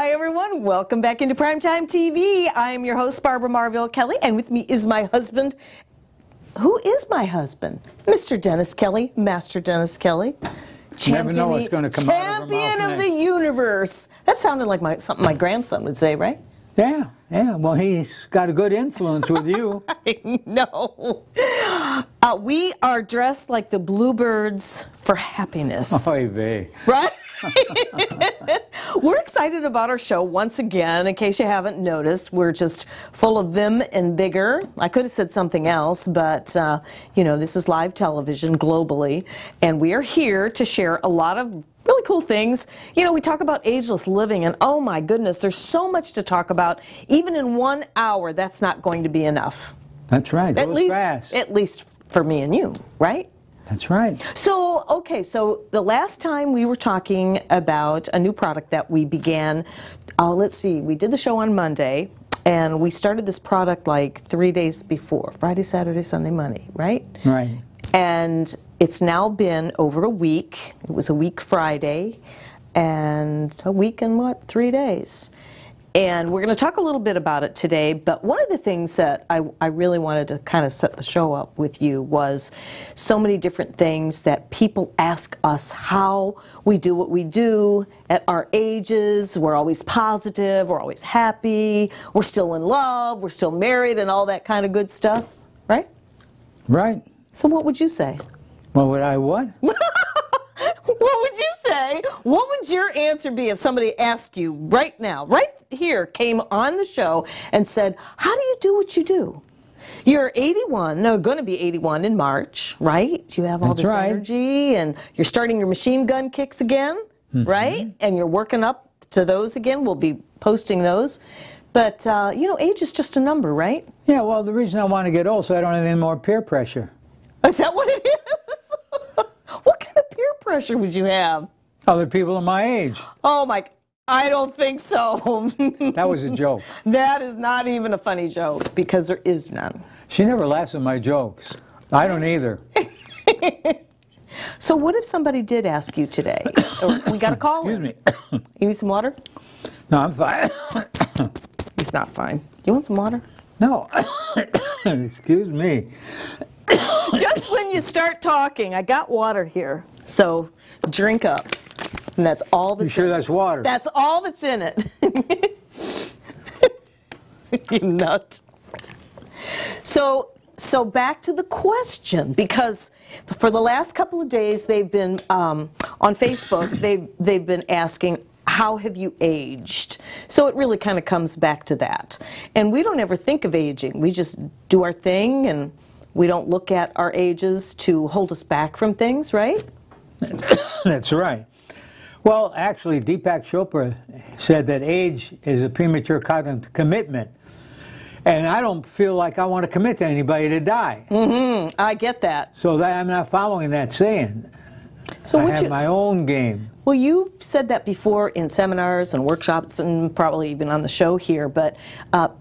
Hi everyone, welcome back into Primetime TV. I am your host, Barbara Marville Kelly, and with me is my husband. Who is my husband? Mr. Dennis Kelly, Master Dennis Kelly. Never know what's going to come out of her mouth Champion of the universe. That sounded like something my grandson would say, right? Yeah. Well, he's got a good influence with you. I know. We are dressed like the bluebirds for happiness. Oy vey. Right? We're excited about our show once again. In case you haven't noticed, we're just full of vim and vigor. I could have said something else, but you know, this is live television globally, and we are here to share a lot of really cool things. You know, we talk about ageless living, and oh my goodness, there's so much to talk about. Even in 1 hour, that's not going to be enough. That's right. At least for me and you, right? That's right. So, okay, so the last time we were talking about a new product that we began, let's see, we did the show on Monday, and we started this product like 3 days before, Friday, Saturday, Sunday, Monday, right? Right. And it's now been over a week. It was a week Friday, and a week and what, 3 days. And we're going to talk a little bit about it today, but one of the things that I really wanted to kind of set the show up with you was so many different things that people ask us how we do what we do at our ages. We're always positive, we're always happy, we're still in love, we're still married, and all that kind of good stuff, right? Right. So what would you say? Well, would I what? What would you say? What would your answer be if somebody asked you right now, right here, came on the show and said, how do you do what you do? You're 81, no, going to be 81 in March, right? You have all this energy, and you're starting your machine gun kicks again, right? And you're working up to those again. We'll be posting those. But, you know, age is just a number, right? Yeah, well, the reason I want to get old so I don't have any more peer pressure. Is that what it is? What kind of peer pressure would you have? Other people in my age. Oh, my, I don't think so. That was a joke. That is not even a funny joke, because there is none. She never laughs at my jokes. I don't either. So what if somebody did ask you today? We got a call. Excuse me. You need some water? No, I'm fine. He's not fine. You want some water? No. Excuse me. Just when you start talking, I got water here. So drink up. And that's all that's You sure in that's water? That's all that's in it. You nut. So back to the question, because for the last couple of days they've been on Facebook, they've been asking, how have you aged? So it really kind of comes back to that. And we don't ever think of aging. We just do our thing, and we don't look at our ages to hold us back from things, right? That's right. Well, actually, Deepak Chopra said that age is a premature cognitive commitment. And I don't feel like I want to commit to anybody to die. I get that. So that I'm not following that saying. So I have my own game. Well, you've said that before in seminars and workshops and probably even on the show here, but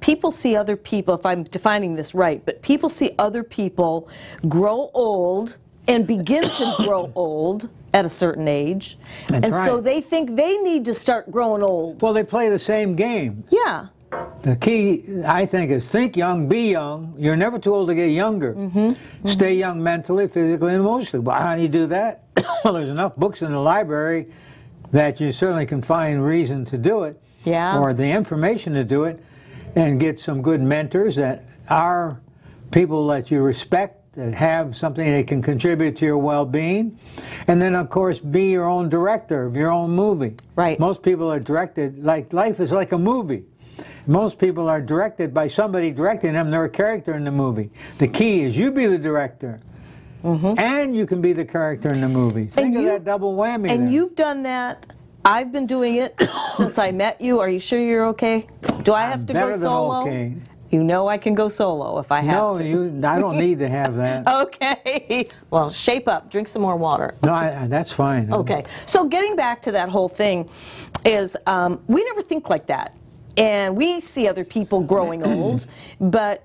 people see other people, if I'm defining this right, but people see other people grow old and begin to grow old at a certain age. That's right. So they think they need to start growing old. Well, they play the same game. Yeah. The key, I think, is think young, be young. You're never too old to get younger. Stay young mentally, physically, and emotionally. Well, how do you do that? Well, there's enough books in the library that you certainly can find reason to do it, or the information to do it, and get some good mentors that are people that you respect, that have something that can contribute to your well-being. And then, of course, be your own director of your own movie. Right. Most people are directed, like life is like a movie. Most people are directed by somebody directing them. They're a character in the movie. The key is you be the director. And you can be the character in the movie. Think of that double whammy. And there. you've done that. I've been doing it since I met you. Are you sure you're okay? Do I have to go solo? Okay. You know I can go solo if I have to. No, I don't need to have that. Okay. Well, shape up. Drink some more water. No, that's fine. Okay. So getting back to that whole thing is we never think like that. And we see other people growing old, but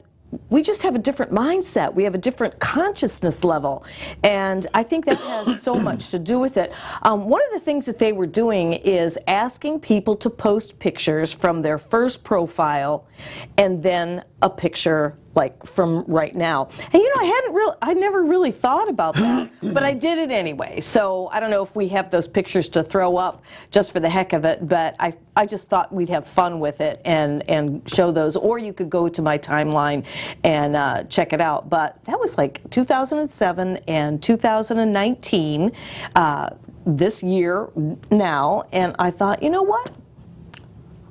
we just have a different mindset. We have a different consciousness level. And I think that has so much to do with it. One of the things that they were doing is asking people to post pictures from their first profile and then a picture like from right now. And you know, I never really thought about that, but I did it anyway. So I don't know if we have those pictures to throw up just for the heck of it, but I just thought we'd have fun with it and show those. Or you could go to my timeline and check it out. But that was like 2007 and 2019, this year now, and I thought, you know what?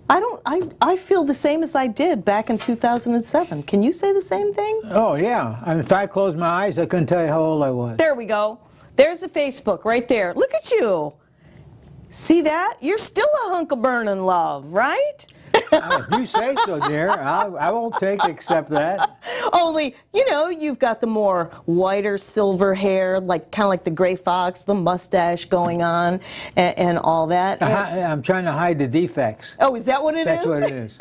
I feel the same as I did back in 2007. Can you say the same thing? Oh, yeah. I mean, if I closed my eyes, I couldn't tell you how old I was. There we go. There's the Facebook right there. Look at you. See that? You're still a hunk of burning love, right? If you say so, dear, I won't accept that. Only, you know, you've got the more whiter silver hair, like kind of like the gray fox, the mustache going on, and all that. I'm trying to hide the defects. Oh, is that what it is? That's what it is.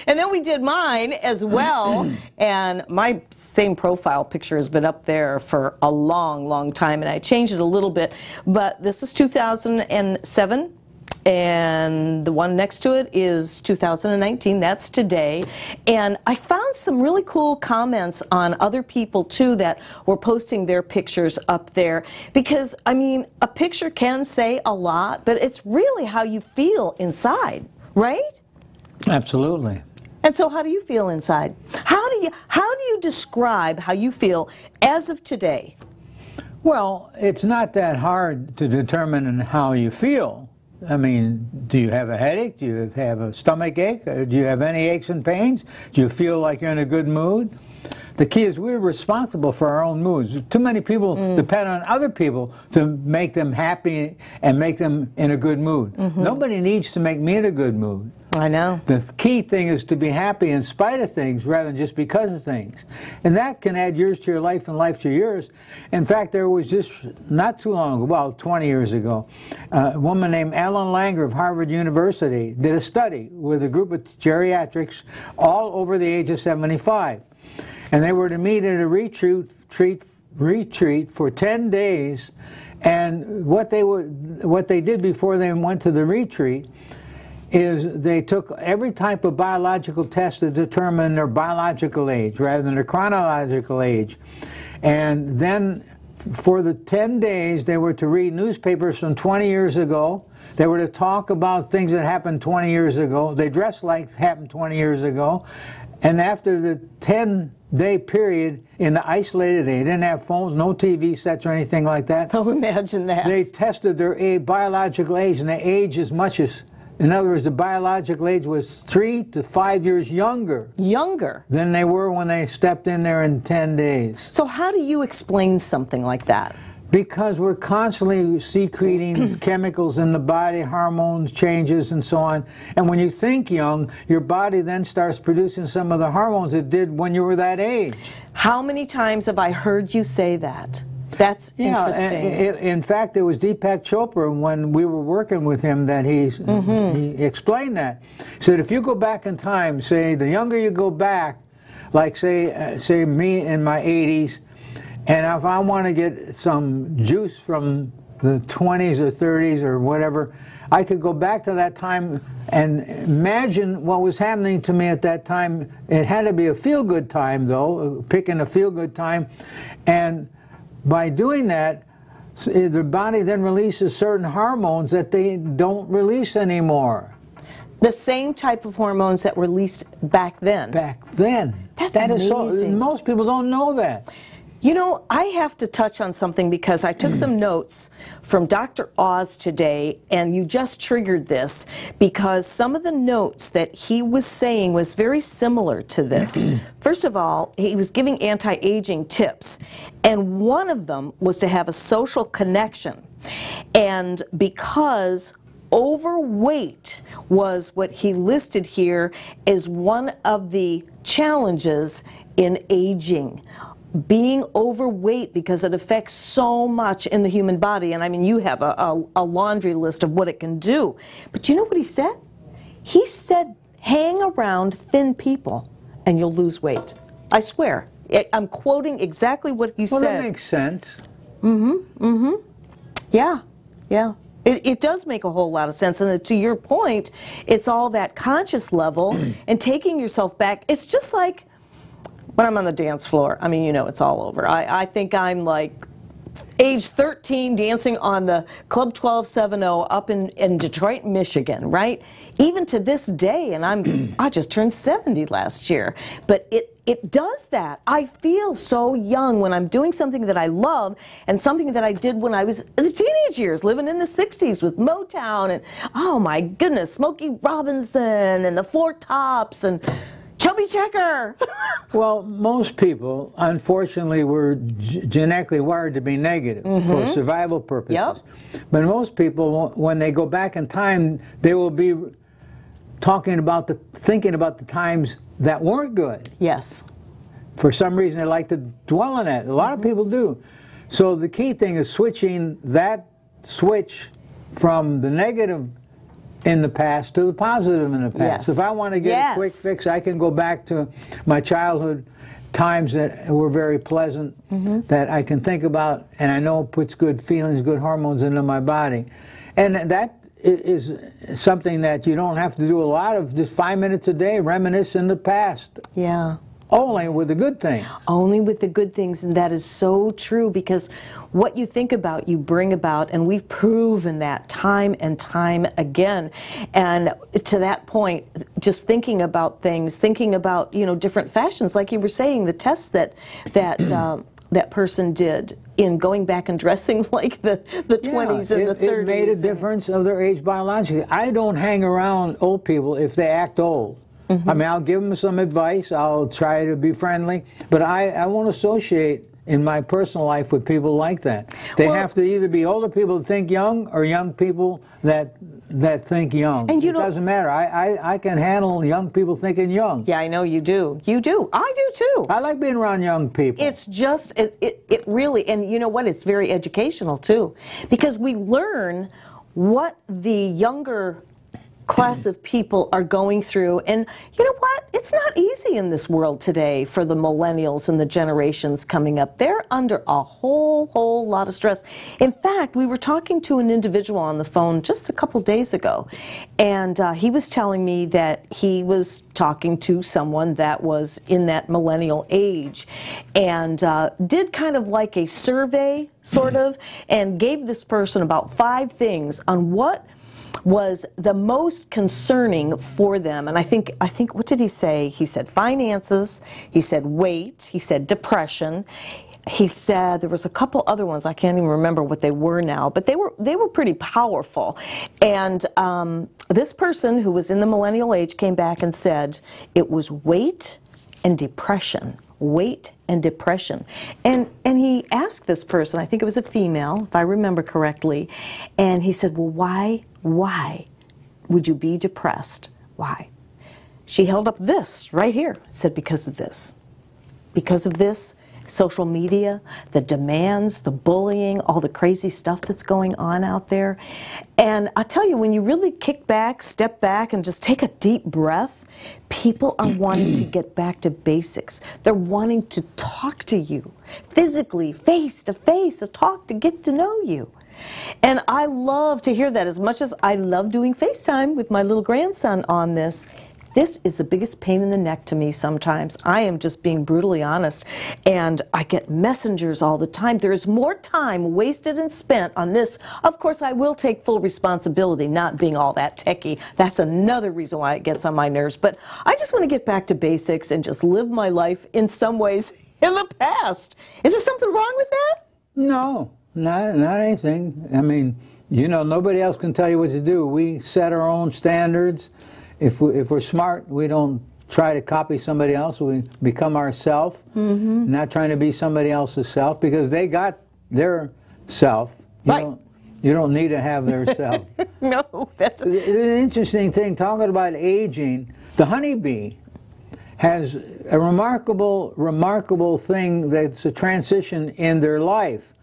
And then we did mine as well, and my same profile picture has been up there for a long, long time, and I changed it a little bit, but this is 2007. And the one next to it is 2019, that's today. And I found some really cool comments on other people too that were posting their pictures up there. Because, I mean, a picture can say a lot, but it's really how you feel inside, right? Absolutely. And so how do you feel inside? How do you describe how you feel as of today? Well, it's not that hard to determine how you feel. I mean, do you have a headache? Do you have a stomach ache? Do you have any aches and pains? Do you feel like you're in a good mood? The key is we're responsible for our own moods. Too many people depend on other people to make them happy and make them in a good mood. Nobody needs to make me in a good mood. I know. The key thing is to be happy in spite of things rather than just because of things. And that can add years to your life and life to yours. In fact, there was just not too long ago, about 20 years ago, a woman named Ellen Langer of Harvard University did a study with a group of geriatrics all over the age of 75. And they were to meet at a retreat for 10 days. And what they did before they went to the retreat is they took every type of biological test to determine their biological age rather than their chronological age. And then for the 10 days, they were to read newspapers from 20 years ago. They were to talk about things that happened 20 years ago. They dressed like happened 20 years ago. And after the 10-day period in the isolated, they didn't have phones, no TV sets or anything like that. Oh, imagine that. They tested their biological age, and they age as much as, in other words, the biological age was 3 to 5 years younger. Younger? Than they were when they stepped in there in 10 days. So how do you explain something like that? Because we're constantly secreting chemicals in the body, hormones, changes, and so on. And when you think young, your body then starts producing some of the hormones it did when you were that age. How many times have I heard you say that? That's interesting. In fact, it was Deepak Chopra, when we were working with him, that he explained that. He said, if you go back in time, say, the younger you go back, like say me in my 80s, and if I want to get some juice from the 20s or 30s or whatever, I could go back to that time and imagine what was happening to me at that time. It had to be a feel-good time, though, picking a feel-good time. And by doing that, the body then releases certain hormones that they don't release anymore. The same type of hormones that were released back then? Back then. That's amazing. Most people don't know that. You know, I have to touch on something because I took some notes from Dr. Oz today, and you just triggered this because some of the notes that he was saying was very similar to this. First of all, he was giving anti-aging tips, and one of them was to have a social connection. And because overweight was what he listed here as one of the challenges in aging. Being overweight, because it affects so much in the human body. And I mean, you have a laundry list of what it can do. But you know what he said? He said, hang around thin people and you'll lose weight. I swear. I'm quoting exactly what he said. Well, that makes sense. Yeah, yeah. It does make a whole lot of sense. And to your point, it's all that conscious level and taking yourself back. It's just like when I'm on the dance floor. I mean, you know, it's all over. I think I'm like age 13 dancing on the Club 1270 up in Detroit, Michigan, right? Even to this day, and I just turned 70 last year. But it does that. I feel so young when I'm doing something that I love and something that I did when I was in the teenage years, living in the 60s with Motown and, oh my goodness, Smokey Robinson and the Four Tops and Chubby Checker. Well, most people, unfortunately, were genetically wired to be negative for survival purposes. Yep. But most people, when they go back in time, they will be thinking about the times that weren't good. Yes. For some reason, they like to dwell on that. A lot of people do. So the key thing is switching that switch from the negative in the past to the positive in the past. Yes. If I want to get a quick fix, I can go back to my childhood times that were very pleasant, that I can think about, and I know it puts good feelings, good hormones into my body. And that is something that you don't have to do a lot of, just 5 minutes a day, reminisce in the past. Yeah. Only with the good things. Only with the good things, and that is so true, because what you think about, you bring about, and we've proven that time and time again. And to that point, just thinking about things, thinking about, you know, different fashions, like you were saying, the tests that person did in going back and dressing like the 20s and the 30s. It made a difference of their age biologically. I don't hang around old people if they act old. I mean, I'll give them some advice, I'll try to be friendly, but I won't associate in my personal life with people like that. They have to either be older people that think young or young people that think young. And it doesn't matter. I can handle young people thinking young. Yeah, I know you do. You do. I do too. I like being around young people. It's just, it really, and you know what, it's very educational too, because we learn what the younger class of people are going through. And you know what? It's not easy in this world today for the millennials and the generations coming up. They're under a whole lot of stress. In fact, we were talking to an individual on the phone just a couple days ago, and he was telling me that he was talking to someone that was in that millennial age, and did kind of like a survey, sort of, and gave this person about 5 things on what was the most concerning for them. And I think what did he say? He said finances, he said weight, he said depression, he said there was a couple other ones, I can't even remember what they were now, but they were pretty powerful. And this person who was in the millennial age came back and said it was weight and depression. Weight and depression. And he asked this person, I think it was a female, if I remember correctly, and he said, well, why would you be depressed? Why? She held up this right here, said because of this. Because of this, social media, the demands, the bullying, all the crazy stuff that's going on out there. And I tell you, when you really kick back, step back, and just take a deep breath, people are wanting to get back to basics. They're wanting to talk to you physically, face to face, to talk, to get to know you. And I love to hear that. As much as I love doing FaceTime with my little grandson on this, this is the biggest pain in the neck to me sometimes. I am just being brutally honest. And I get messengers all the time. There's more time wasted and spent on this. Of course, I will take full responsibility, not being all that techie. That's another reason why it gets on my nerves. But I just want to get back to basics and just live my life in some ways in the past. Is there something wrong with that? No, not anything. I mean, you know, nobody else can tell you what to do. We set our own standards. If we're smart, we don't try to copy somebody else. We become ourselves, not trying to be somebody else's self, because they got their self. You don't need to have their self. No, that's an interesting thing. Talking about aging, the honeybee has a remarkable thing that's a transition in their life.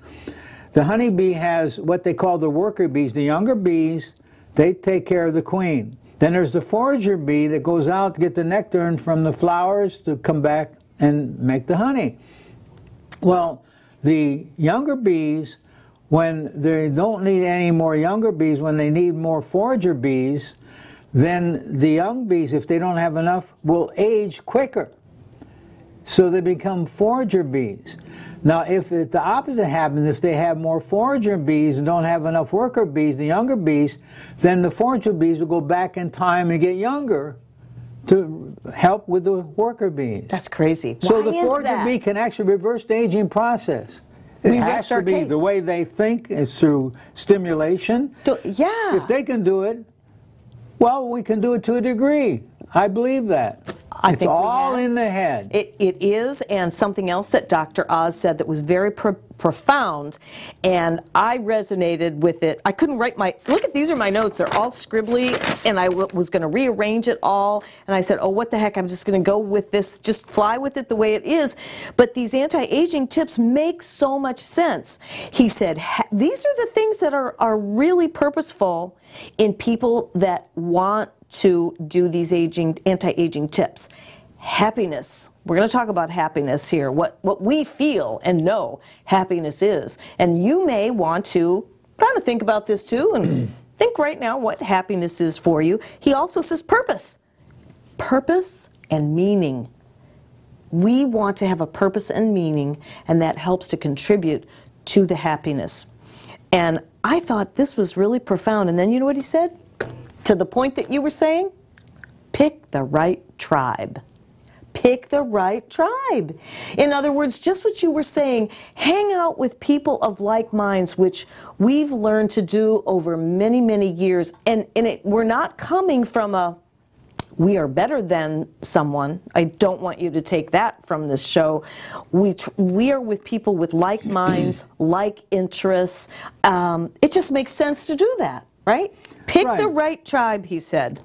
The honeybee has what they call the worker bees. The younger bees, they take care of the queen. Then there's the forager bee that goes out to get the nectar from the flowers to come back and make the honey. Well, the younger bees, when they don't need any more younger bees, when they need more forager bees, then the young bees, if they don't have enough, will age quicker. So they become forager bees. Now, if the opposite happens, if they have more forager bees and don't have enough worker bees, the younger bees, then the forager bees will go back in time and get younger to help with the worker bees. That's crazy. So the forager bee can actually reverse the aging process. It has to be the way they think is through stimulation. Yeah. If they can do it, well, we can do it to a degree. I believe that. It's all in the head. It is, and something else that Dr. Oz said that was very profound, and I resonated with it. I couldn't write look at, these are my notes, they're all scribbly, and I was going to rearrange it all, and I said, oh, what the heck, I'm just going to go with this, just fly with it the way it is. But these anti-aging tips make so much sense. He said, these are the things that are really purposeful in people that want to do these anti-aging tips. Happiness. We're going to talk about happiness here, what we feel and know happiness is. And you may want to kind of think about this too and think right now what happiness is for you. He also says purpose. Purpose and meaning. We want to have a purpose and meaning, and that helps to contribute to the happiness. And I thought this was really profound. And then you know what he said? To the point that you were saying, pick the right tribe. Pick the right tribe. In other words, just what you were saying, hang out with people of like minds, which we've learned to do over many, many years. And we're not coming from a, we are better than someone. I don't want you to take that from this show. We are with people with like minds, like interests. It just makes sense to do that, right? Pick the right tribe, he said.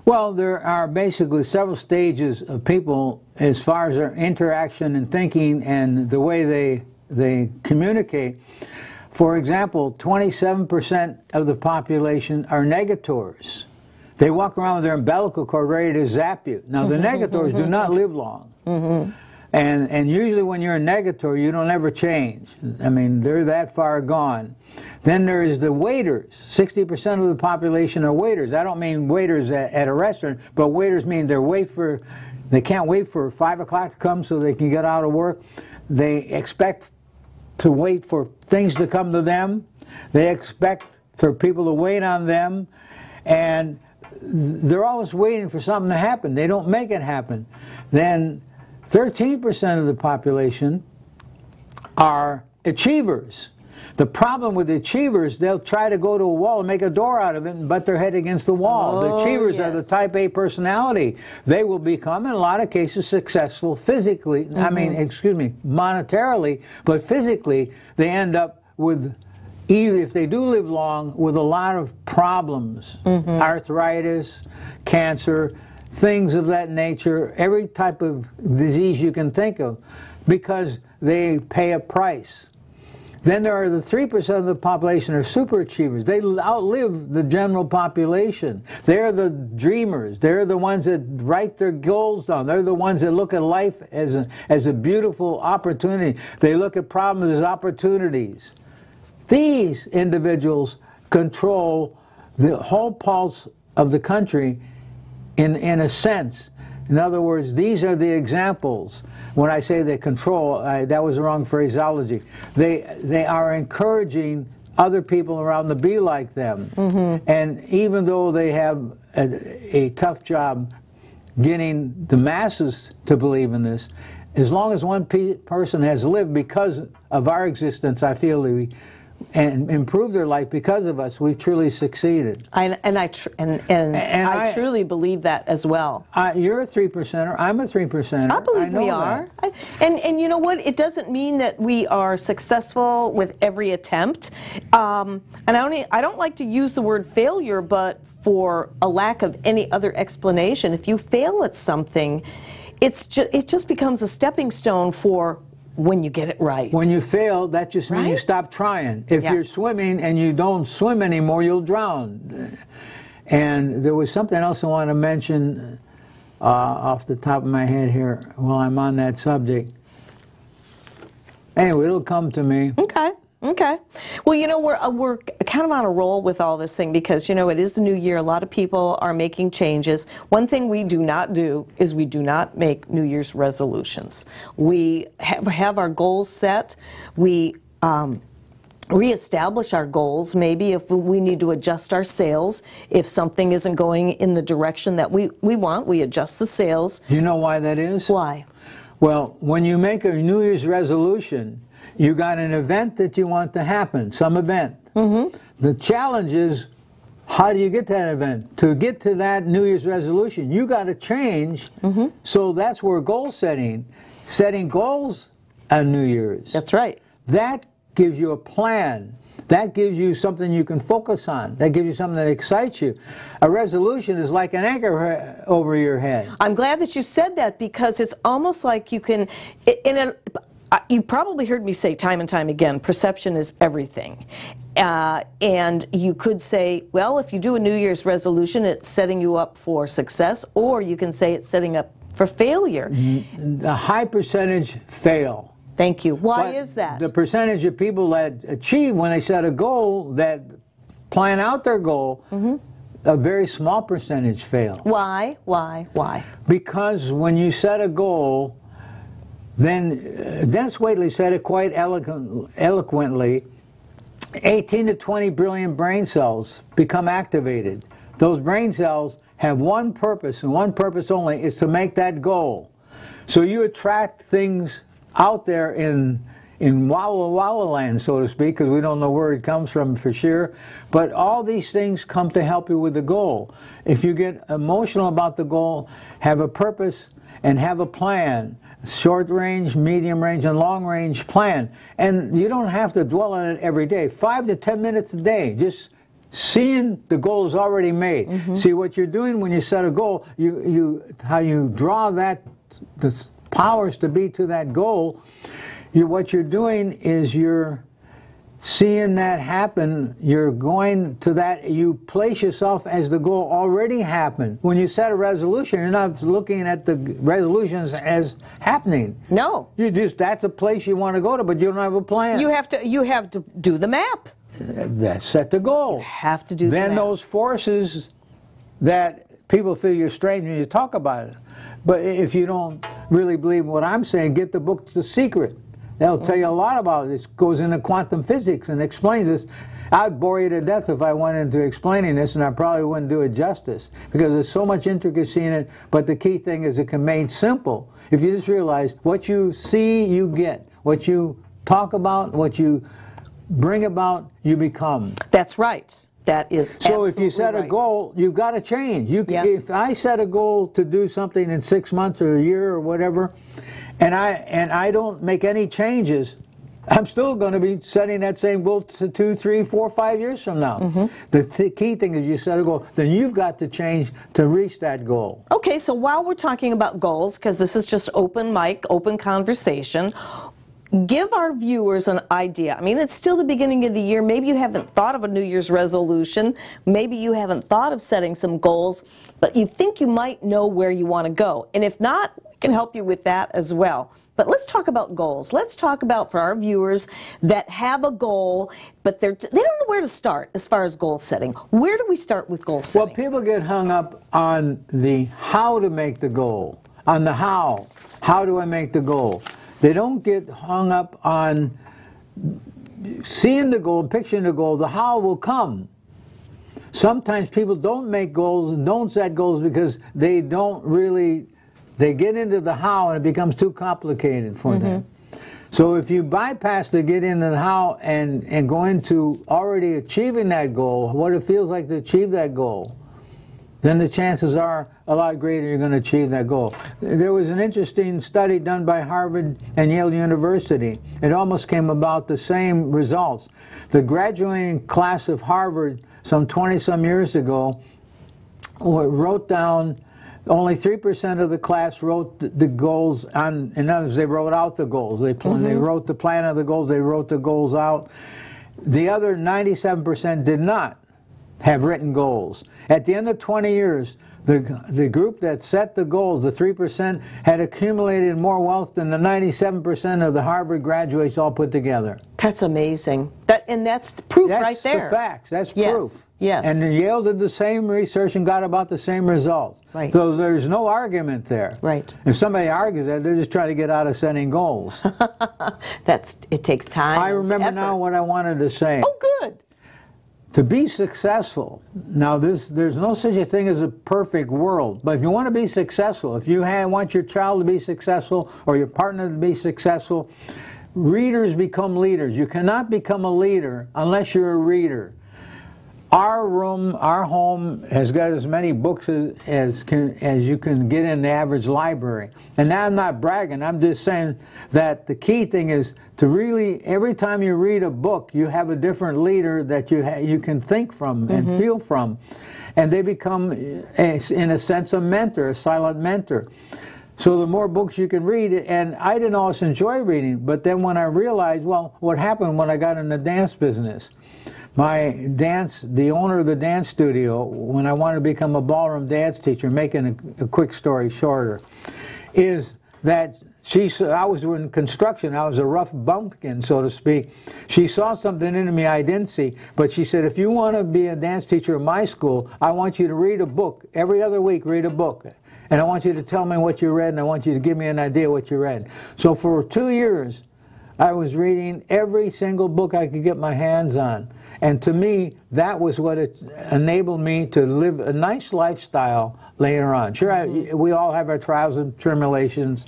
Well, there are basically several stages of people as far as their interaction and thinking and the way they communicate. For example, 27% of the population are negators. They walk around with their umbilical cord ready to zap you. Now, the negators do not live long. And usually when you're a negator, you don't ever change. I mean, they're that far gone. Then there is the waiters. 60% of the population are waiters. I don't mean waiters at a restaurant, but waiters mean they can't wait for 5 o'clock to come so they can get out of work. They expect to wait for things to come to them. They expect for people to wait on them. And they're always waiting for something to happen. They don't make it happen. Then 13% of the population are achievers. The problem with the achievers, they'll try to go to a wall and make a door out of it and butt their head against the wall. The achievers are the type A personality. They will become, in a lot of cases, successful physically, I mean, excuse me, monetarily, but physically they end up with, either if they do live long, with a lot of problems, arthritis, cancer, things of that nature, every type of disease you can think of, because they pay a price. Then there are the 3% of the population are superachievers. They outlive the general population. They're the dreamers. They're the ones that write their goals down. They're the ones that look at life as a beautiful opportunity. They look at problems as opportunities. These individuals control the whole pulse of the country in a sense. In other words, these are the examples. When I say they control, that was the wrong phraseology. They are encouraging other people around to be like them. And even though they have a tough job getting the masses to believe in this, as long as one person has lived because of our existence, I feel and improve their life because of us, we've truly succeeded. I truly believe that as well. You're a 3%er. I'm a 3%er. I believe we are. And you know what? It doesn't mean that we are successful with every attempt. And I don't like to use the word failure, but for a lack of any other explanation, if you fail at something, it just becomes a stepping stone for when you get it right. When you fail, that just means you stop trying. If you're swimming and you don't swim anymore, you'll drown. And there was something else I want to mention. off the top of my head here while I'm on that subject. Anyway, it'll come to me. Okay. Okay. Well, you know, we're kind of on a roll with all this thing because, you know, it is the new year. A lot of people are making changes. One thing we do not do is we do not make New Year's resolutions. We have our goals set. We reestablish our goals. Maybe if we need to adjust our sales, if something isn't going in the direction that we want, we adjust the sales. Do you know why that is? Why? Well, when you make a New Year's resolution, you got an event that you want to happen, some event. Mm-hmm. The challenge is, how do you get to that event? To get to that New Year's resolution, you got to change. Mm-hmm. So that's where goal setting goals on New Year's. That's right. That gives you a plan. That gives you something you can focus on. That gives you something that excites you. A resolution is like an anchor over your head. I'm glad that you said that because it's almost like you can, you probably heard me say time and time again, perception is everything. And you could say, well, if you do a New Year's resolution, it's setting you up for success, or you can say it's setting up for failure. A high percentage fail. Thank you. Why is that? The percentage of people that achieve when they set a goal, that plan out their goal, a very small percentage fail. Why? Why? Why? Because when you set a goal, then Dennis Waitley said it quite eloquently, 18 to 20 billion brain cells become activated. Those brain cells have one purpose, and one purpose only, is to make that goal. So you attract things out there in Walla Walla land, so to speak, because we don't know where it comes from for sure. But all these things come to help you with the goal. If you get emotional about the goal, have a purpose, and have a plan, short range, medium range, and long range plan. And you don't have to dwell on it every day. 5 to 10 minutes a day, just seeing the goal is already made. Mm-hmm. See, what you're doing when you set a goal, how you draw that, the powers to be to that goal, what you're doing is you're seeing that happen. You're going to that, you place yourself as the goal already happened. When you set a resolution, you're not looking at the resolutions as happening. No. That's a place you want to go to, but you don't have a plan. You have to do the map. That's set the goal. You have to do the map. Then those forces that people feel you're strange when you talk about it. But if you don't really believe what I'm saying, get the book The Secret. They'll tell you a lot about it. It goes into quantum physics and explains this. I'd bore you to death if I went into explaining this, and I probably wouldn't do it justice, because there's so much intricacy in it. But the key thing is it can be made simple. If you just realize what you see, you get. What you talk about, what you bring about, you become. That's right. That is so if you set a goal, you've got to change. If I set a goal to do something in 6 months or a year or whatever, and I don't make any changes, I'm still going to be setting that same goal to 2, 3, 4, 5 years from now. Mm-hmm. The key thing is you set a goal, then you've got to change to reach that goal. Okay, so while we're talking about goals, because this is just open mic, open conversation, give our viewers an idea. I mean, it's still the beginning of the year. Maybe you haven't thought of a New Year's resolution. Maybe you haven't thought of setting some goals, but you think you might know where you want to go. And if not, we can help you with that as well. But let's talk about goals. Let's talk about, for our viewers that have a goal, but they don't know where to start as far as goal setting. Where do we start with goal setting? Well, people get hung up on the how to make the goal, on the how. How do I make the goal? They don't get hung up on seeing the goal, picturing the goal. The how will come. Sometimes people don't make goals and don't set goals because they get into the how and it becomes too complicated for them. So if you bypass the get into the how and go into already achieving that goal, what it feels like to achieve that goal, then the chances are a lot greater you're going to achieve that goal. There was an interesting study done by Harvard and Yale University. It almost came about the same results. The graduating class of Harvard some 20-some years ago wrote down, only 3% of the class wrote the goals on, in other words, they wrote out the goals. They wrote the plan of the goals, they wrote the goals out. The other 97% did not. have written goals. At the end of 20 years, the group that set the goals, the 3%, had accumulated more wealth than the 97% of the Harvard graduates all put together. That's amazing. And that's the proof right there. That's the facts. That's yes. proof. Yes. And Yale did the same research and got about the same results. Right. So there's no argument there. Right. If somebody argues that, they're just trying to get out of setting goals. It takes time. I remember now what I wanted to say. Oh, good. To be successful, now there's no such a thing as a perfect world, but if you want to be successful, if you want your child to be successful or your partner to be successful, readers become leaders. You cannot become a leader unless you're a reader. Our home has got as many books as you can get in the average library. And now I'm not bragging, I'm just saying that the key thing is to really, every time you read a book, you have a different leader that you can think from and feel from. And they become, in a sense, a mentor, a silent mentor. So the more books you can read, and I didn't always enjoy reading, but then when I realized, well, what happened when I got in the dance business? The owner of the dance studio, when I wanted to become a ballroom dance teacher, making a quick story shorter, is that I was in construction, I was a rough bumpkin, so to speak. She saw something in me I didn't see, but she said, if you want to be a dance teacher in my school, I want you to read a book. Every other week, read a book. And I want you to tell me what you read, and I want you to give me an idea what you read. So for 2 years, I was reading every single book I could get my hands on. And to me, that was what it enabled me to live a nice lifestyle later on. Sure, we all have our trials and tribulations,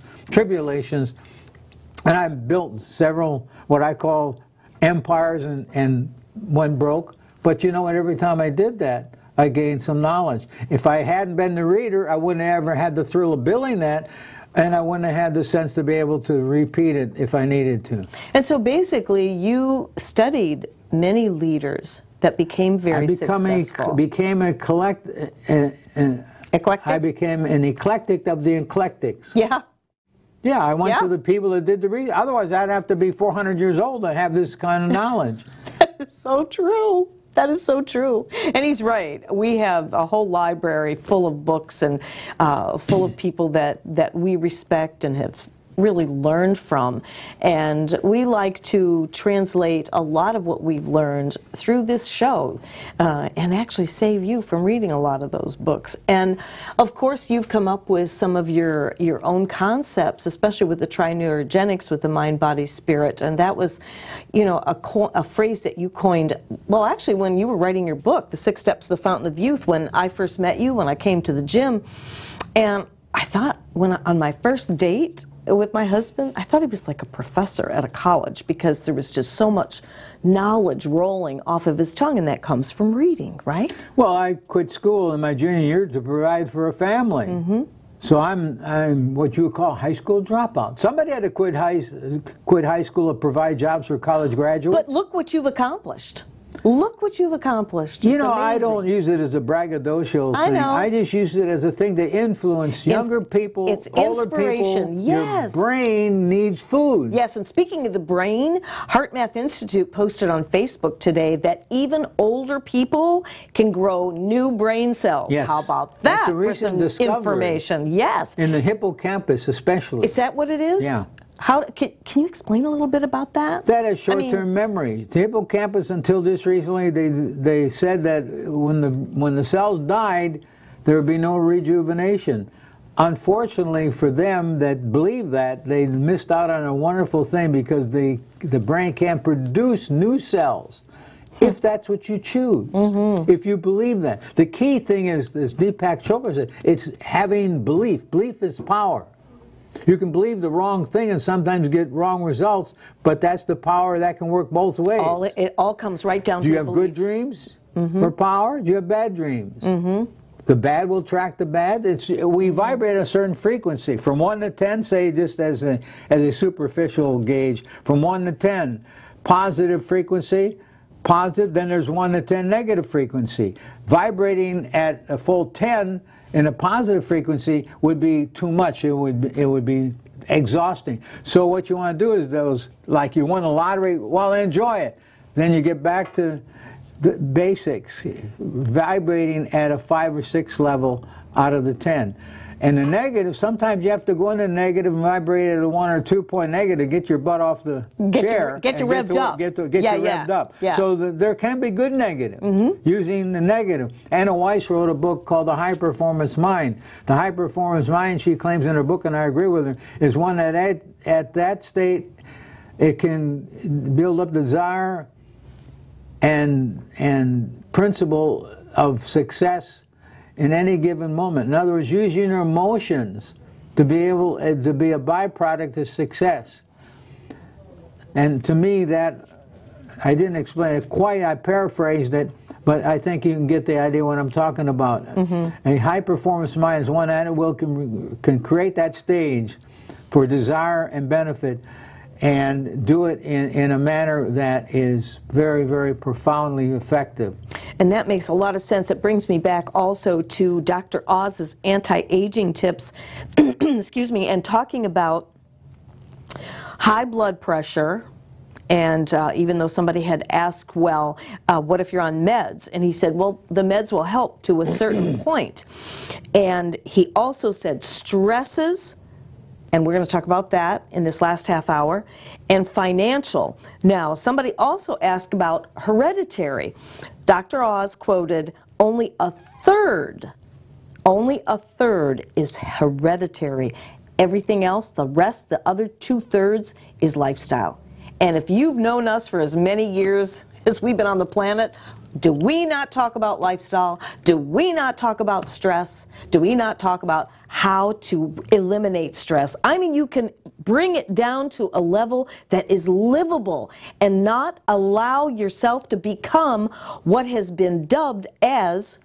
and I built several, what I call empires, and went broke. But you know what, every time I did that, I gained some knowledge. If I hadn't been the reader, I wouldn't have ever had the thrill of building that, and I wouldn't have had the sense to be able to repeat it if I needed to. And so basically, you studied many leaders that became very successful. I became eclectic? I became an eclectic of the eclectics. Yeah. Yeah, I went to the people that did the reading. Otherwise, I'd have to be 400 years old to have this kind of knowledge. That is so true. That is so true. And he's right. We have a whole library full of books and full of people that we respect and have really learned from. And we like to translate a lot of what we've learned through this show and actually save you from reading a lot of those books. And of course, you've come up with some of your own concepts, especially with the trineurogenics, with the mind, body, spirit. And that was, you know, a phrase that you coined, well, actually, when you were writing your book, The 6 Steps to the Fountain of Youth, when I first met you, when I came to the gym. And I thought, on my first date with my husband, I thought he was like a professor at a college, because there was just so much knowledge rolling off of his tongue, and that comes from reading, right? Well, I quit school in my junior year to provide for a family. So I'm what you would call a high school dropout. Somebody had to quit high school to provide jobs for college graduates. But look what you've accomplished. Look what you've accomplished. You know, I don't use it as a braggadocio thing. I just use it as a thing to influence younger people, it's older inspiration. people. Yes. Your brain needs food. Yes, and speaking of the brain, Heart Math Institute posted on Facebook today that even older people can grow new brain cells. Yes. How about that? That's a recent discovery. Information. Yes. In the hippocampus especially. Is that what it is? Yeah. Can you explain a little bit about that? That is short-term memory. The hippocampus, until just recently, they said that when the cells died, there would be no rejuvenation. Unfortunately for them that believe that, they missed out on a wonderful thing, because the brain can't produce new cells if that's what you choose, if you believe that. The key thing is, as Deepak Chopra said, it's having belief. Belief is power. You can believe the wrong thing and sometimes get wrong results, but that's the power that can work both ways. It all comes right down to Do the you have belief. good dreams for power? Do you have bad dreams? The bad will track the bad. We vibrate at a certain frequency. From 1 to 10, say just as a superficial gauge, from 1 to 10, positive frequency, positive, then there's 1 to 10 negative frequency. Vibrating at a full 10 in a positive frequency would be too much. It would be exhausting. So what you want to do is like you won the lottery, well, enjoy it. Then you get back to the basics, vibrating at a 5 or 6 level out of the 10. And the negative, sometimes you have to go into negative and vibrate at a 1 or 2 point negative to get your butt off the chair. Get you revved up. Get you revved up. Yeah. So there can be good negative using the negative. Anna Weiss wrote a book called The High Performance Mind. The high performance mind, she claims in her book, and I agree with her, is one that at that state it can build up desire and principle of success in any given moment. In other words, using your emotions to be able to be a byproduct of success. And to me, that I didn't explain it quite. I paraphrased it, but I think you can get the idea what I'm talking about. A high performance mind is one that can create that stage for desire and benefit, and do it in a manner that is very, very profoundly effective. And that makes a lot of sense. It brings me back also to Dr. Oz's anti-aging tips, excuse me, and talking about high blood pressure. And even though somebody had asked, well, what if you're on meds? And he said, well, the meds will help to a certain point. And he also said stresses, and we're going to talk about that in this last half hour, and financial. Now, somebody also asked about hereditary. Dr. Oz quoted, only a third is hereditary. Everything else, the rest, the other 2/3 is lifestyle. And if you've known us for as many years as we've been on the planet, do we not talk about lifestyle? Do we not talk about stress? Do we not talk about how to eliminate stress? I mean, you can bring it down to a level that is livable and not allow yourself to become what has been dubbed as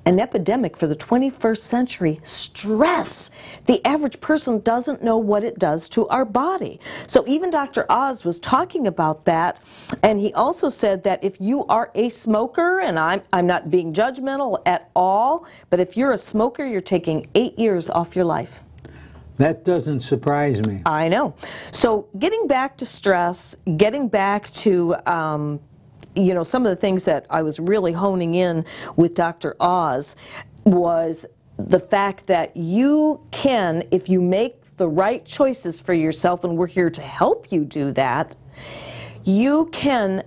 an epidemic for the 21st century, stress. The average person doesn't know what it does to our body. So even Dr. Oz was talking about that, and he also said that if you are a smoker, and I'm not being judgmental at all, but if you're a smoker, you're taking 8 years off your life. That doesn't surprise me. I know. So getting back to stress, getting back to you know, some of the things that I was really honing in with Dr. Oz was the fact that you can, if you make the right choices for yourself, and we're here to help you do that, you can,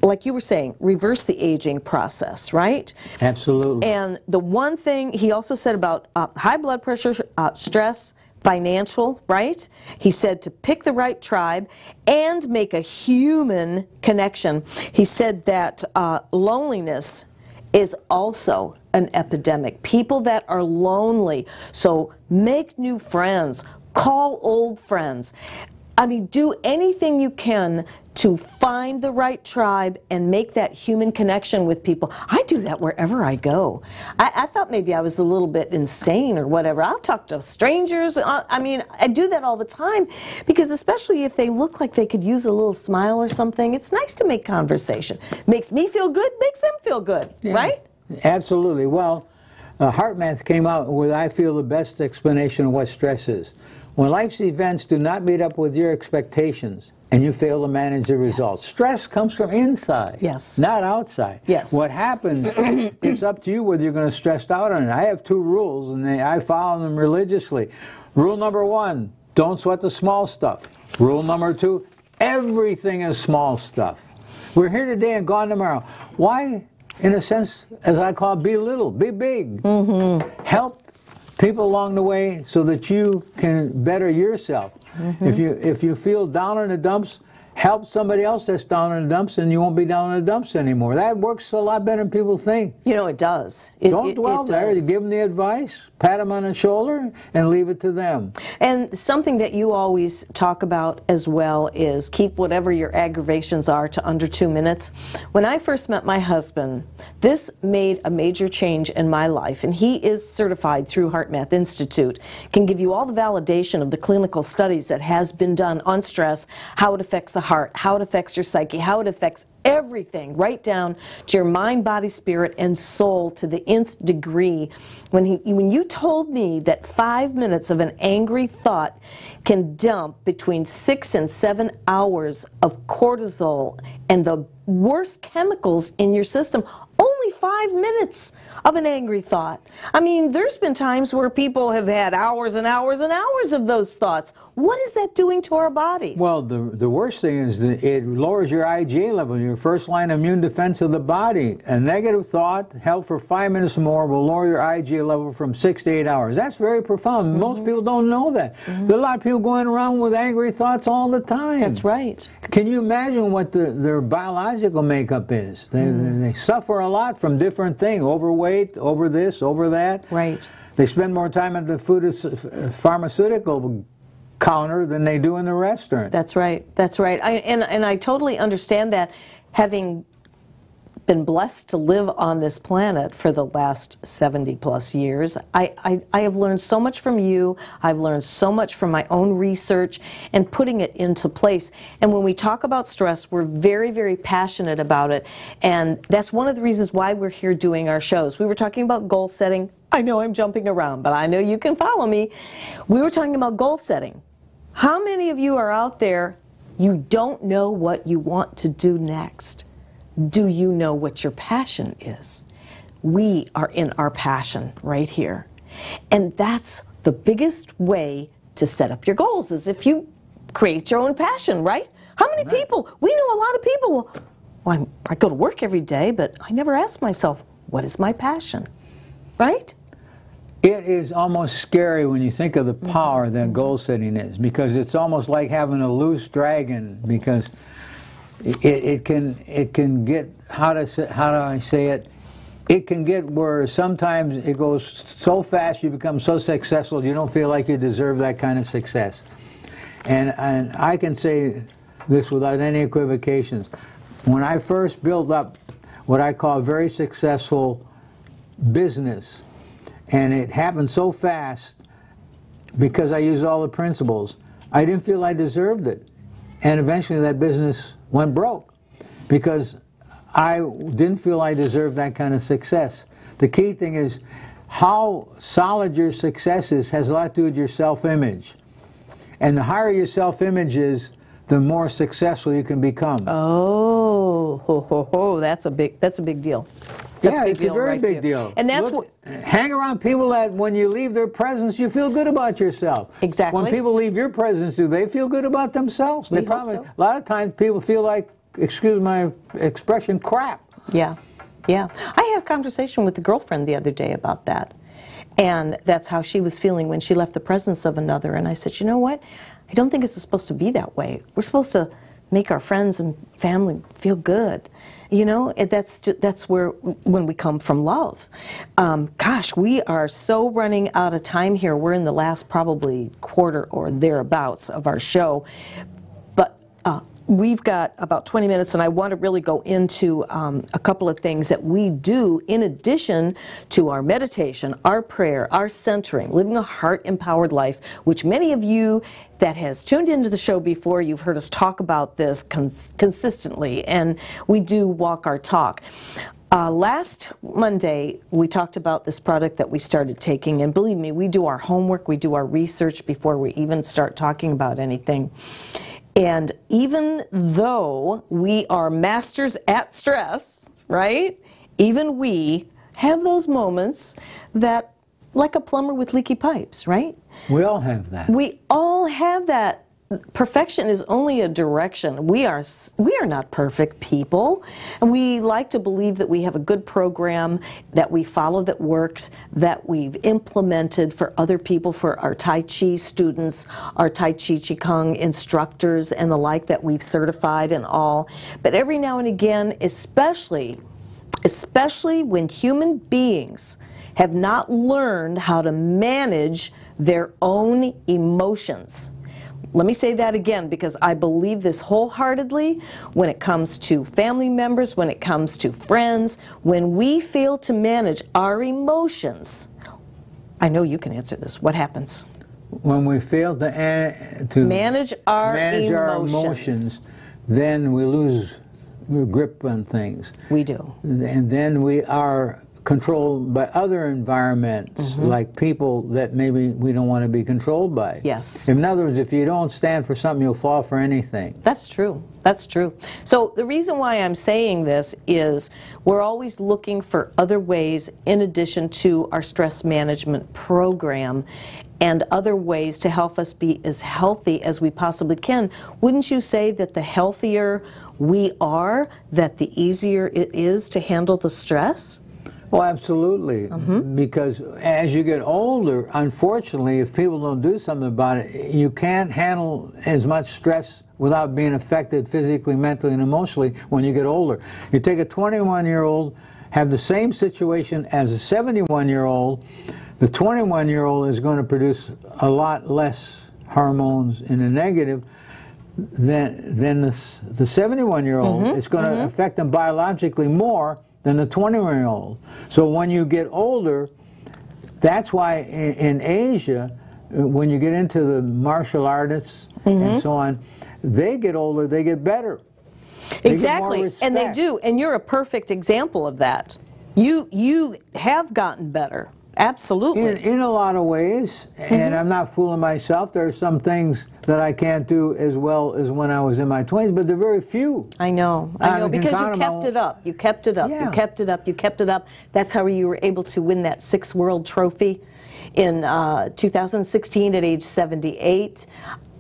like you were saying, reverse the aging process, right? Absolutely. And the one thing he also said about high blood pressure, stress, financial, right? He said to pick the right tribe and make a human connection. He said that loneliness is also an epidemic. People that are lonely. So make new friends, call old friends. I mean, do anything you can to find the right tribe and make that human connection with people. I do that wherever I go. I thought maybe I was a little bit insane or whatever. I'll talk to strangers. I mean, I do that all the time because especially if they look like they could use a little smile or something, it's nice to make conversation. Makes me feel good, makes them feel good, right? Absolutely. Well, HeartMath came out with, I feel, the best explanation of what stress is. When life's events do not meet up with your expectations and you fail to manage the results. Stress comes from inside, not outside. What happens, it's up to you whether you're going to stress out on it. I have 2 rules, and I follow them religiously. Rule number 1, don't sweat the small stuff. Rule number 2, everything is small stuff. We're here today and gone tomorrow. Why, in a sense, as I call it, be little, be big. Help people along the way so that you can better yourself. If you feel down in the dumps, help somebody else that's down in the dumps, and you won't be down in the dumps anymore. That works a lot better than people think. You know, it does. Don't dwell there. You give them the advice, pat them on the shoulder, and leave it to them. And something that you always talk about as well is keep whatever your aggravations are to under 2 minutes. When I first met my husband, this made a major change in my life, and he is certified through HeartMath Institute, can give you all the validation of the clinical studies that has been done on stress, how it affects the heart, how it affects your psyche, how it affects everything, right down to your mind, body, spirit, and soul to the nth degree. When you told me that 5 minutes of an angry thought can dump between 6 and 7 hours of cortisol and the worst chemicals in your system. Only 5 minutes of an angry thought. I mean, there's been times where people have had hours and hours and hours of those thoughts. What is that doing to our bodies? Well, the worst thing is that it lowers your IgA level, your first line immune defense of the body. A negative thought held for 5 minutes or more will lower your IgA level from 6 to 8 hours. That's very profound. Most people don't know that. There's a lot of people going around with angry thoughts all the time. That's right. Can you imagine what their biological makeup is? They suffer a lot from different things, overweight, over this, over that. Right. They spend more time at the pharmaceutical counter than they do in the restaurant. That's right. That's right. And I totally understand that, having been blessed to live on this planet for the last 70 plus years. I have learned so much from you. I've learned so much from my own research and putting it into place. And when we talk about stress, we're very, very passionate about it. And that's one of the reasons why we're here doing our shows. We were talking about goal setting. I know I'm jumping around, but I know you can follow me. We were talking about goal setting. How many of you are out there, you don't know what you want to do next? Do you know what your passion is? We are in our passion right here. And that's the biggest way to set up your goals, is if you create your own passion, right? How many people, we know a lot of people, well, I go to work every day, but I never ask myself, what is my passion, right? It is almost scary when you think of the power that goal setting is, because it's almost like having a loose dragon, because it can get, how do I say it? It can get where sometimes it goes so fast, you become so successful, you don't feel like you deserve that kind of success. And I can say this without any equivocations. When I first built up what I call a very successful business, and it happened so fast because I used all the principles, I didn't feel I deserved it. And eventually that business went broke because I didn't feel I deserved that kind of success. The key thing is how solid your success is has a lot to do with your self-image. And the higher your self-image is, the more successful you can become. Oh, that's a big deal. That's yeah, it's a very big deal. And that's hang around people that when you leave their presence, you feel good about yourself. Exactly. When people leave your presence, do they feel good about themselves? We They probably, hope so. a lot of times people feel like, excuse my expression, crap. Yeah, yeah. I had a conversation with a girlfriend the other day about that. And that's how she was feeling when she left the presence of another. And I said, you know what? I don't think it's supposed to be that way. We're supposed to make our friends and family feel good. You know, that's where, when we come from love. Gosh, we are so running out of time here. We're in the last probably quarter or thereabouts of our show. But we've got about 20 minutes, and I want to really go into a couple of things that we do in addition to our meditation, our prayer, our centering, living a heart-empowered life, which many of you that has tuned into the show before, you've heard us talk about this consistently, and we do walk our talk. Last Monday, we talked about this product that we started taking, and believe me, we do our homework, we do our research before we even start talking about anything. And even though we are masters at stress, right, even we have those moments that, like a plumber with leaky pipes, right? We all have that. We all have that. Perfection is only a direction. We are not perfect people. And we like to believe that we have a good program that we follow that works, that we've implemented for other people, for our Tai Chi students, our Tai Chi Qigong instructors and the like that we've certified and all. But every now and again, especially when human beings have not learned how to manage their own emotions. Let me say that again, because I believe this wholeheartedly when it comes to family members, when it comes to friends, when we fail to manage our emotions. I know you can answer this. What happens? When we fail to manage our emotions, then we lose grip on things. We do. And then our controlled by other environments, like people that maybe we don't want to be controlled by. Yes. In other words, if you don't stand for something, you'll fall for anything. That's true. That's true. So the reason why I'm saying this is we're always looking for other ways in addition to our stress management program and other ways to help us be as healthy as we possibly can. Wouldn't you say that the healthier we are, that the easier it is to handle the stress? Well, absolutely, because as you get older, unfortunately, if people don't do something about it, you can't handle as much stress without being affected physically, mentally, and emotionally when you get older. You take a 21-year-old, have the same situation as a 71-year-old, the 21-year-old is going to produce a lot less hormones in the negative than the 71-year-old. It's going to affect them biologically more than the 20-year-old. So when you get older, that's why in Asia, when you get into the martial artists and so on, they get older, they get better. Exactly, and they do, and you're a perfect example of that. You have gotten better. Absolutely. In a lot of ways, and I'm not fooling myself. There are some things that I can't do as well as when I was in my 20s, but they're very few. I know, because you kept it up. You kept it up. Yeah. You kept it up. You kept it up. That's how you were able to win that 6th world trophy in 2016 at age 78.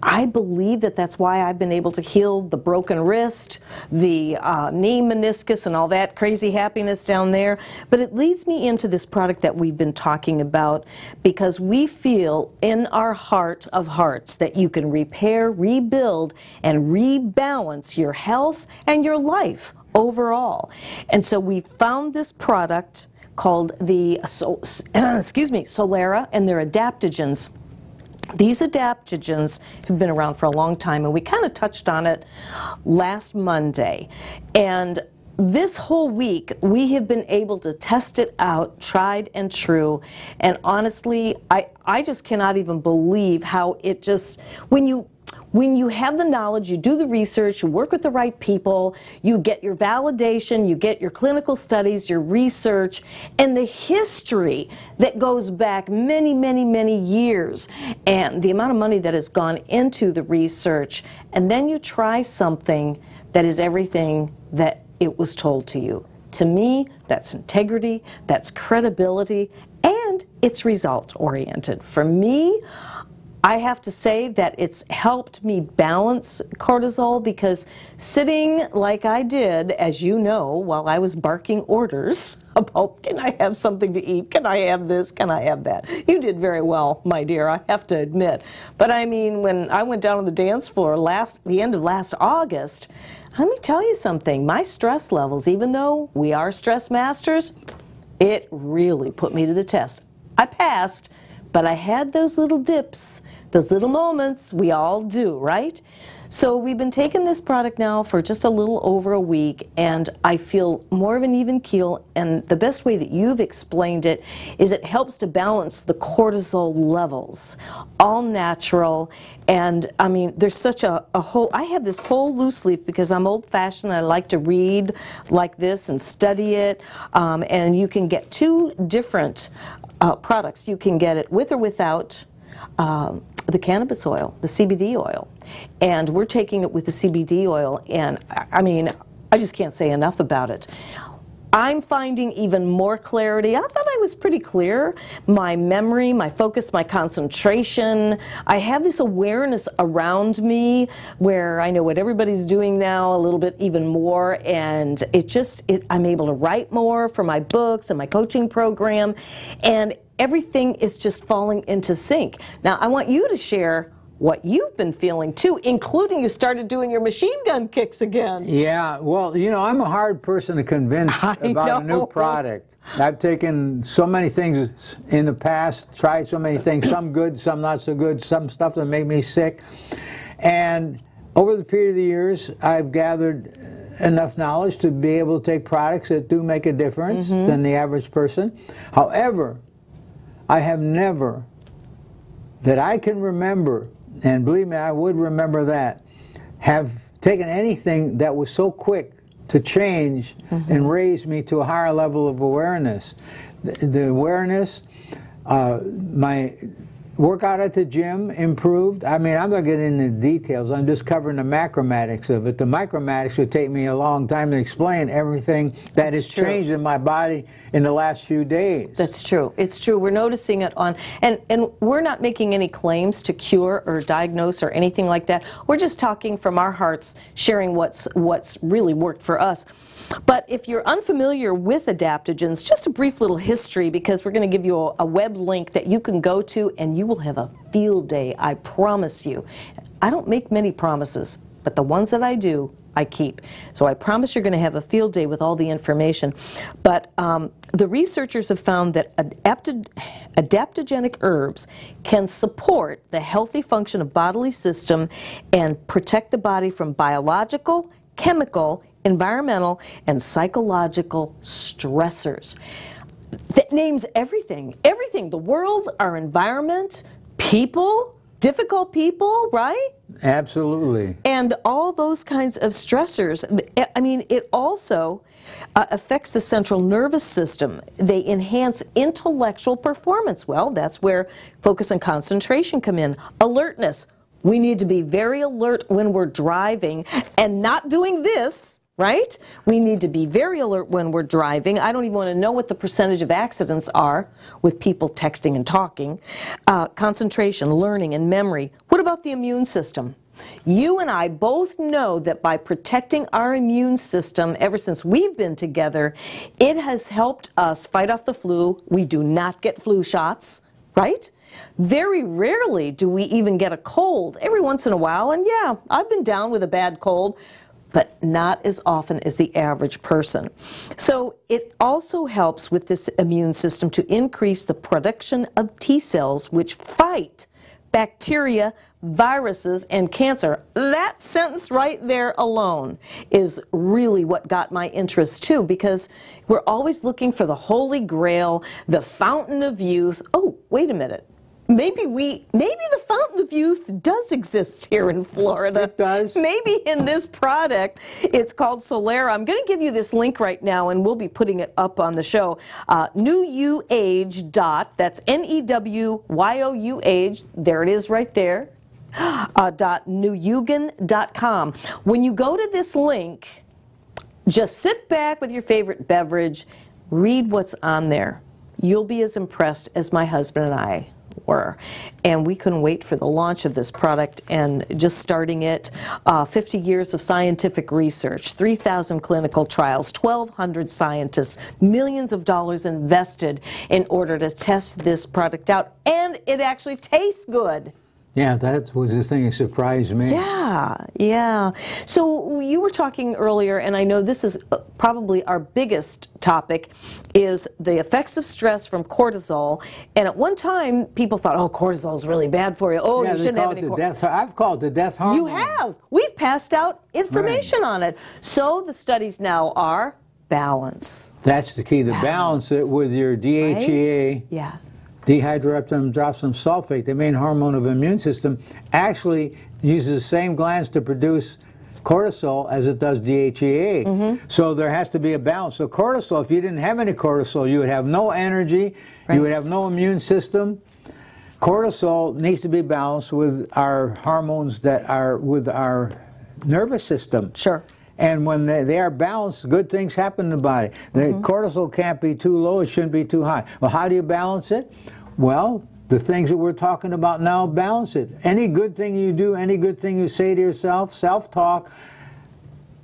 I believe that that's why I've been able to heal the broken wrist, the knee meniscus, and all that crazy happiness down there. But it leads me into this product that we've been talking about, because we feel in our heart of hearts that you can repair, rebuild, and rebalance your health and your life overall. And so we found this product called the Solera, and they're adaptogens. These adaptogens have been around for a long time, and we kind of touched on it last Monday. And this whole week, we have been able to test it out, tried and true. And honestly, I just cannot even believe how it just, when you have the knowledge, you do the research, you work with the right people, you get your validation, you get your clinical studies, your research, and the history that goes back many, many, many years, and the amount of money that has gone into the research, and then you try something that is everything that it was told to you. To me, that's integrity, that's credibility, and it's result-oriented. For me, I have to say that it's helped me balance cortisol, because sitting like I did, as you know, while I was barking orders about, can I have something to eat, can I have this, can I have that? You did very well, my dear, I have to admit. But I mean, when I went down on the dance floor the end of last August, let me tell you something, my stress levels, even though we are stress masters, it really put me to the test. I passed, but I had those little dips, those little moments. We all do, right? So we've been taking this product now for just a little over a week, and I feel more of an even keel, and the best way that you've explained it is it helps to balance the cortisol levels, all natural. And I mean, there's such a whole, I have this whole loose leaf because I'm old-fashioned and I like to read like this and study it, and you can get 2 different products. You can get it with or without the cannabis oil, the CBD oil. And we're taking it with the CBD oil, and I mean, I just can't say enough about it. I'm finding even more clarity. I thought I was pretty clear. My memory, my focus, my concentration. I have this awareness around me where I know what everybody's doing now a little bit even more, and I'm able to write more for my books and my coaching program, and everything is just falling into sync. Now, I want you to share what you've been feeling too, including you started doing your machine gun kicks again. Yeah, well, you know, I'm a hard person to convince about a new product. I've taken so many things in the past, tried so many things, some good, some not so good, some stuff that made me sick. And over the period of the years, I've gathered enough knowledge to be able to take products that do make a difference than the average person. However, I have never, that I can remember, and believe me, I would remember that, have taken anything that was so quick to change and raise me to a higher level of awareness. The awareness, my workout at the gym improved. I mean, I'm not getting into details. I'm just covering the macromatics of it. The micromatics would take me a long time to explain everything that has changed in my body in the last few days. That's true. It's true. We're noticing it on, and we're not making any claims to cure or diagnose or anything like that. We're just talking from our hearts, sharing what's really worked for us. But if you're unfamiliar with adaptogens, just a brief little history, because we're going to give you a web link that you can go to and you will have a field day, I promise you. I don't make many promises, but the ones that I do, I keep. So I promise you're going to have a field day with all the information. But the researchers have found that adaptogenic herbs can support the healthy function of bodily system and protect the body from biological, chemical, environmental, and psychological stressors. That names everything. Everything. The world, our environment, people, difficult people, right? Absolutely. And all those kinds of stressors. I mean, it also affects the central nervous system. They enhance intellectual performance. Well, that's where focus and concentration come in. Alertness. We need to be very alert when we're driving and not doing this. Right? We need to be very alert when we're driving. I don't even want to know what the percentage of accidents are with people texting and talking. Concentration, learning, and memory. What about the immune system? You and I both know that by protecting our immune system ever since we've been together, it has helped us fight off the flu. We do not get flu shots, right? Very rarely do we even get a cold. Every once in a while, and yeah, I've been down with a bad cold, but not as often as the average person. So it also helps with this immune system to increase the production of T cells, which fight bacteria, viruses, and cancer. That sentence right there alone is really what got my interest too, because we're always looking for the Holy Grail, the fountain of youth. Oh, wait a minute. Maybe the fountain of youth does exist here in Florida. It does. Maybe in this product. It's called Solera. I'm going to give you this link right now, and we'll be putting it up on the show. Newuage that's NEWYOUH. There it is right there. Newugan.com. When you go to this link, just sit back with your favorite beverage, read what's on there. You'll be as impressed as my husband and I were. And we couldn't wait for the launch of this product and just starting it. 50 years of scientific research, 3,000 clinical trials, 1,200 scientists, millions of dollars invested in order to test this product out. And it actually tastes good. Yeah, that was the thing that surprised me. Yeah. So you were talking earlier, and I know this is probably our biggest topic, is the effects of stress from cortisol. And at one time, people thought, oh, cortisol is really bad for you. Oh, yeah, you shouldn't have any cortisol. I've called it the death hormone. You have. We've passed out information on it. So the studies now are balance. That's the key, to balance it with your DHEA. Right? Yeah. Dihydroepiandrosterone sulfate, the main hormone of the immune system, actually uses the same glands to produce cortisol as it does DHEA. So there has to be a balance. So cortisol, if you didn't have any cortisol, you would have no energy, you would have no immune system. Cortisol needs to be balanced with our hormones that are with our nervous system. Sure. And when they are balanced, good things happen in the body. The cortisol can't be too low, it shouldn't be too high. Well, how do you balance it? Well, the things that we're talking about now balance it. Any good thing you do, any good thing you say to yourself, self-talk,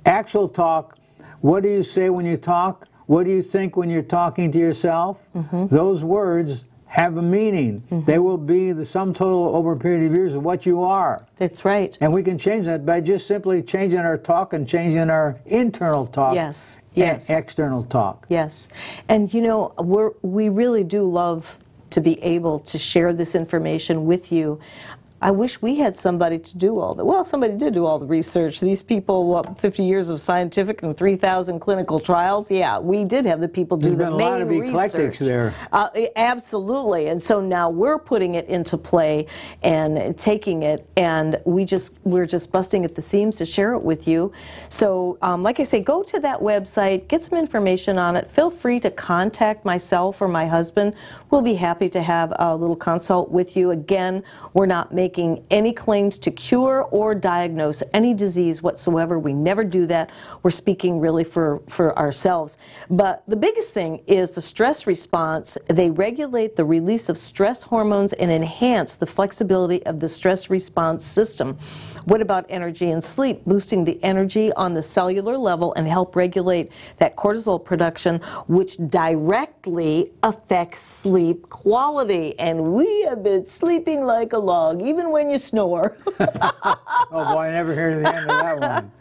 actual talk, what do you say when you talk? What do you think when you're talking to yourself? Those words have a meaning. They will be the sum total over a period of years of what you are. That's right. And we can change that by just simply changing our talk and changing our internal talk. Yes. And external talk. Yes. And you know, we really do love to be able to share this information with you. I wish we had somebody to do all the, well, somebody did do all the research. These people, 50 years of scientific and 3,000 clinical trials, yeah, we did have the people do the main research. There's been a lot of eclectics there. Absolutely, and so now we're putting it into play and taking it, and we're just busting at the seams to share it with you. So, like I say, go to that website, get some information on it. Feel free to contact myself or my husband. We'll be happy to have a little consult with you. Again, we're not making any claims to cure or diagnose any disease whatsoever. We never do that. We're speaking really for ourselves. But the biggest thing is the stress response. They regulate the release of stress hormones and enhance the flexibility of the stress response system. What about energy and sleep? Boosting the energy on the cellular level and help regulate that cortisol production, which directly affects sleep quality. And we have been sleeping like a log, even when you snore. Oh boy, I never hear the end of that one.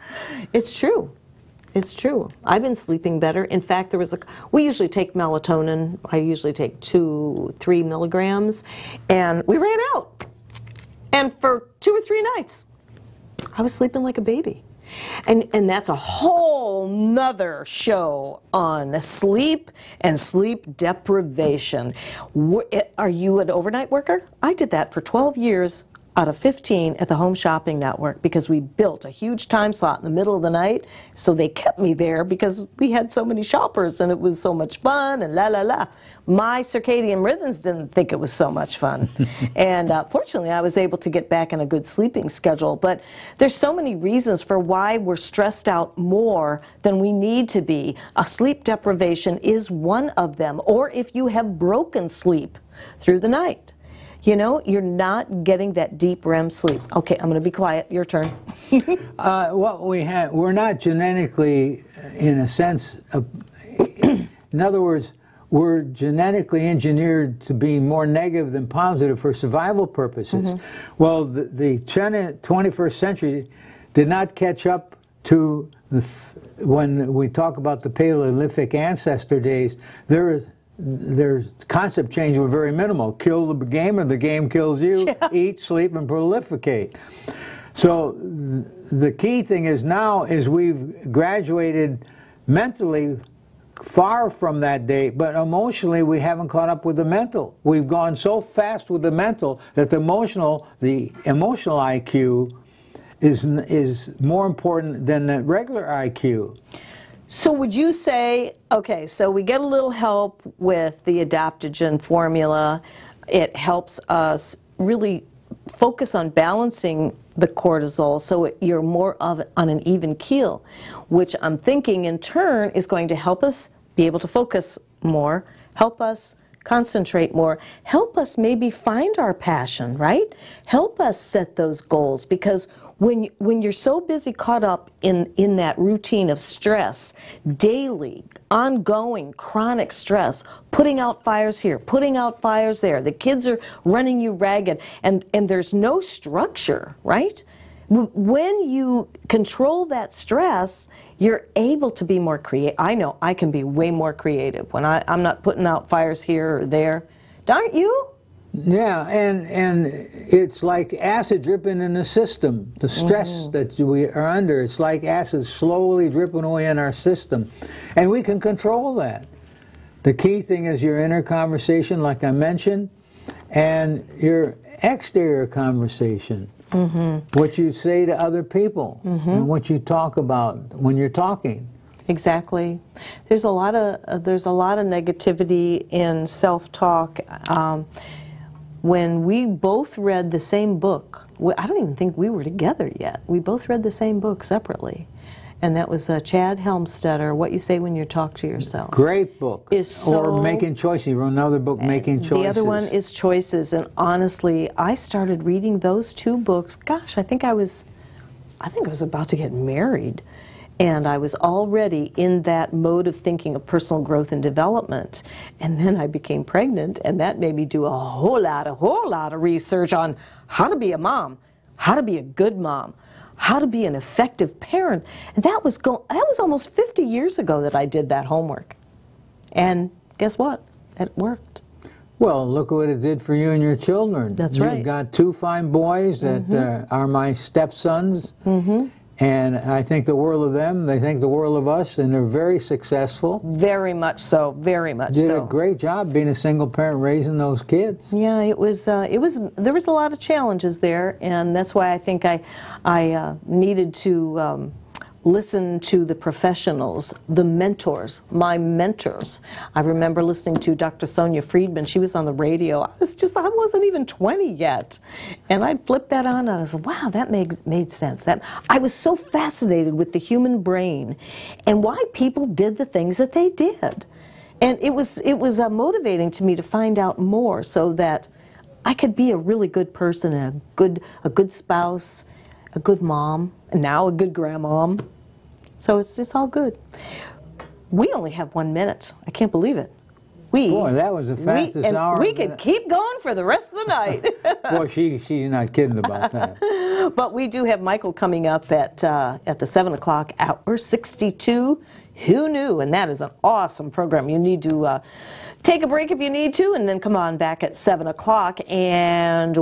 It's true. It's true. I've been sleeping better. In fact, we usually take melatonin. I usually take 2-3 milligrams, and we ran out. And for 2 or 3 nights, I was sleeping like a baby. And that's a whole nother show on sleep and sleep deprivation. Are you an overnight worker? I did that for 12 years out of 15 at the Home Shopping Network because we built a huge time slot in the middle of the night, so they kept me there because we had so many shoppers and it was so much fun and la la la. My circadian rhythms didn't think it was so much fun. And fortunately, I was able to get back in a good sleeping schedule. But there's so many reasons for why we're stressed out more than we need to be. A sleep deprivation is one of them. Or if you have broken sleep through the night. You know, you're not getting that deep REM sleep. Okay, I'm going to be quiet. Your turn. What we're not genetically, in a sense, in other words, we're genetically engineered to be more negative than positive for survival purposes. Mm-hmm. Well, the 21st century did not catch up to when we talk about the Paleolithic ancestor days. Their concept change were very minimal. Kill the game or the game kills you. Yeah. Eat, sleep, and proliferate. So the key thing is now is we've graduated mentally far from that day, but emotionally we haven't caught up with the mental. We've gone so fast with the mental that the emotional IQ is more important than the regular IQ. So would you say, okay, so we get a little help with the adaptogen formula. It helps us really focus on balancing the cortisol so you're more on an even keel, which I'm thinking in turn is going to help us be able to focus more, help us concentrate more, help us maybe find our passion, right? Help us set those goals, because when you're so busy caught up in that routine of stress, daily, ongoing, chronic stress, putting out fires here, putting out fires there, the kids are running you ragged, and there's no structure, right? When you control that stress, you're able to be more creative. I know I can be way more creative when I'm not putting out fires here or there. Aren't you? Yeah, and it's like acid dripping in the system. The stress that we are under, it's like acid slowly dripping away in our system. And we can control that. The key thing is your inner conversation, like I mentioned, and your exterior conversation. What you say to other people and what you talk about when you're talking. Exactly. There's a lot of negativity in self-talk. When we both read the same book, I don't even think we were together yet. We both read the same book separately. And that was Chad Helmstetter, What You Say When You Talk to Yourself. Great book. Or Making Choices. He wrote another book, Making Choices. The other one is Choices. And honestly, I started reading those 2 books. Gosh, I think I was about to get married. And I was already in that mode of thinking of personal growth and development. And then I became pregnant, and that made me do a whole lot of research on how to be a mom, how to be a good mom, how to be an effective parent. And that was almost 50 years ago that I did that homework. And guess what? It worked. Well, look what it did for you and your children. That's right. You've got 2 fine boys that are my stepsons, and I think the world of them, they think the world of us, and they're very successful. Very much so, very much so. Did a great job being a single parent raising those kids. Yeah, there was a lot of challenges there, and that's why I think I needed to listen to the professionals, the mentors, my mentors. I remember listening to Dr. Sonia Friedman. She was on the radio. I wasn't even 20 yet. And I'd flip that on and I was like, wow, that made sense. I was so fascinated with the human brain and why people did the things that they did. And it was motivating to me to find out more so that I could be a really good person and a good spouse, a good mom, and now a good grandmom. So it's all good. We only have 1 minute. I can't believe it. Boy, that was the fastest hour. We could keep going for the rest of the night. Boy, she's not kidding about that. But we do have Michael coming up at the 7 o'clock hour, 62. Who knew? And that is an awesome program. You need to take a break if you need to, and then come on back at 7 o'clock. And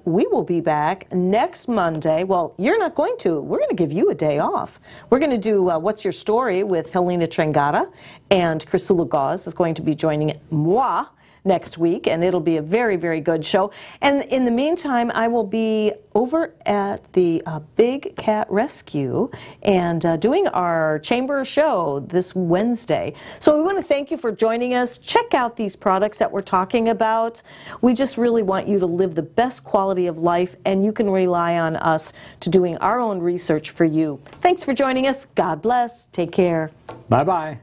we will be back next Monday. Well, you're not going to. We're going to give you a day off. We're going to do What's Your Story with Helena Trengata, and Crisula Gauze is going to be joining moi next week, and it'll be a very, very good show. And in the meantime, I will be over at the Big Cat Rescue and doing our chamber show this Wednesday. So we want to thank you for joining us. Check out these products that we're talking about. We just really want you to live the best quality of life, and you can rely on us to doing our own research for you. Thanks for joining us. God bless. Take care. Bye-bye.